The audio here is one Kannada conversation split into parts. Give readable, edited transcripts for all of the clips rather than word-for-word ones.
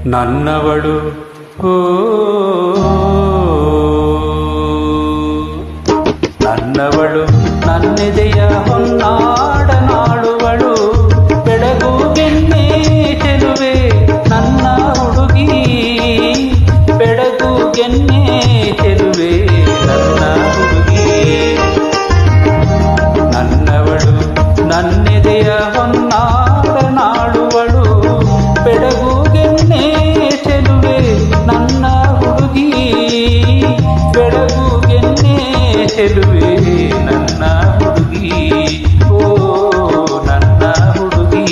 ನನ್ನವಳು ಓ ನನ್ನವಳು ನನ್ನೆದೆಯ ಹೊನ್ನಾಡನಾಡುವಳು ಬೆಳಗು ಗೆನ್ನೆ ಚೆಲುವೆ ನನ್ನ ಹುಡುಗಿ ಬೆಳಗು ಗೆನ್ನೆ ಚೆಲುವೆ ನನ್ನ ಹುಡುಗಿ ನನ್ನವಳು ನನ್ನೆದೆಯ ಹೊನ್ನಾಡನಾಡುವಳು ಬೆಳಗು ಗೆನ್ನೆ ಚೆಲುವೆ ನನ್ನ ಹುಡುಗಿ ಬೆಳಗು ಗೆನ್ನೆ ಚೆಲುವೆ ನನ್ನ ಹುಡುಗಿ ಓ ನನ್ನ ಹುಡುಗಿ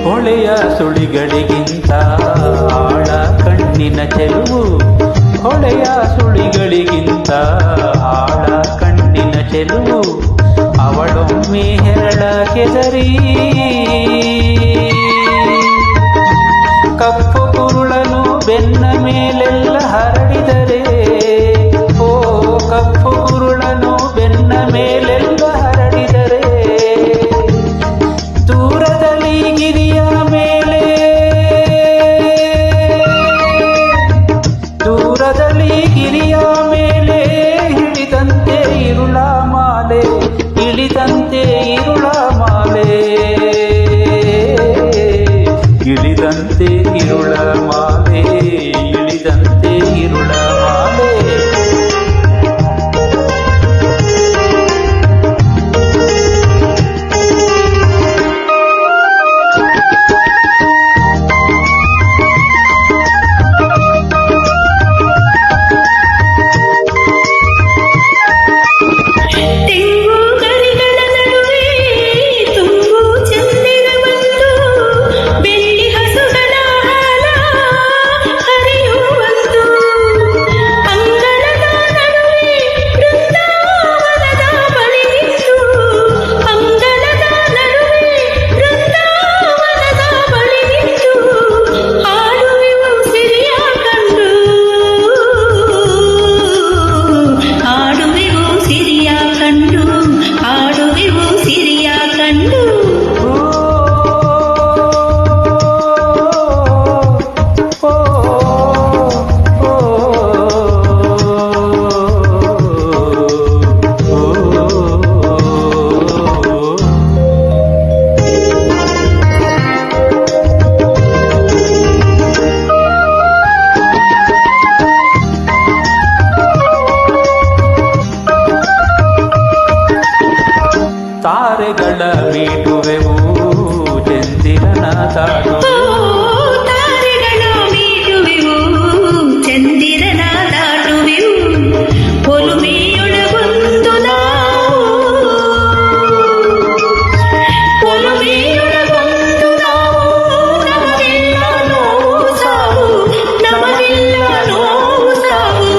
ಹೊಳೆಯ ಸುಳಿಗಳಿಗಿಂತ ಆಳ ಕಣ್ಣಿನ ಚೆಲುವು ಹೊಳೆಯ ಸುಳಿಗಳಿಗಿಂತ ಆಳ ಕಣ್ಣಿನ ಚೆಲುವು ಅವಳೊಮ್ಮೆ ಹೆರಳ ಕೆದರಿ ಕಪ್ಪು ಕುರುಳನು ಬೆನ್ನ ಮೇಲೆಲ್ಲ ಹರಡಿದರೆ ಓ ಕಪ್ಪು ಕುರುಳನು ಬೆನ್ನ ಮೇಲೆಲ್ಲ ಹರಡಿದರೆ ದೂರದಲ್ಲಿ ಗಿರಿಯ ಮೇಲೆ ದೂರದಲ್ಲಿ ಗಿರಿಯ ಮೇಲೆ ಹಿಡಿದಂತೆ ಇರುಳ ಮಾಲೆ ಇಳಿದಂತೆ ಇರುಳ ಮಾಲೆ ಇಳಿದಂತೆ ಇರುಳ ಮಾಲೆ ಇಳಿದಂತೆ ಇರುಳ ಮಾಲೆ ತಾರೆಗಳ ಮೀಟುವೆವು ಚಂದಿರನ ತಾಡುವೆವು ತಾರೆಗಳ ಮೀಟುವೆವು ಚಂದಿರನ ದಾಟುವೆವು ಒಲುಮೆಯೊಳಗೊಂದು ಒಲುಮೆಯೊಳಗೊಂದು ನಾವು ನಮಗೆಲ್ಲ ನೋವು ಸಾವು ನಮಗೆಲ್ಲ ನೋವು ಸಾವು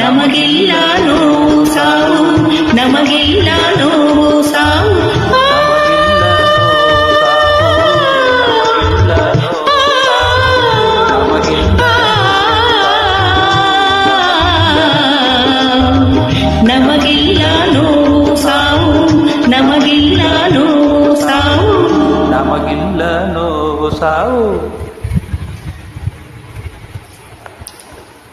ನಮಗೆಲ್ಲ ನೋವು ಸಾವು ನಮಗೆಲ್ಲ ನೋವು ಸಾವು ನಮಗೆಲ್ಲ ನೋವು ಸಾವು ನಮಗೆಲ್ಲ ನೋವು ಸಾವು ನಮಗಿಲ್ಲ ನೋವು ಸಾವು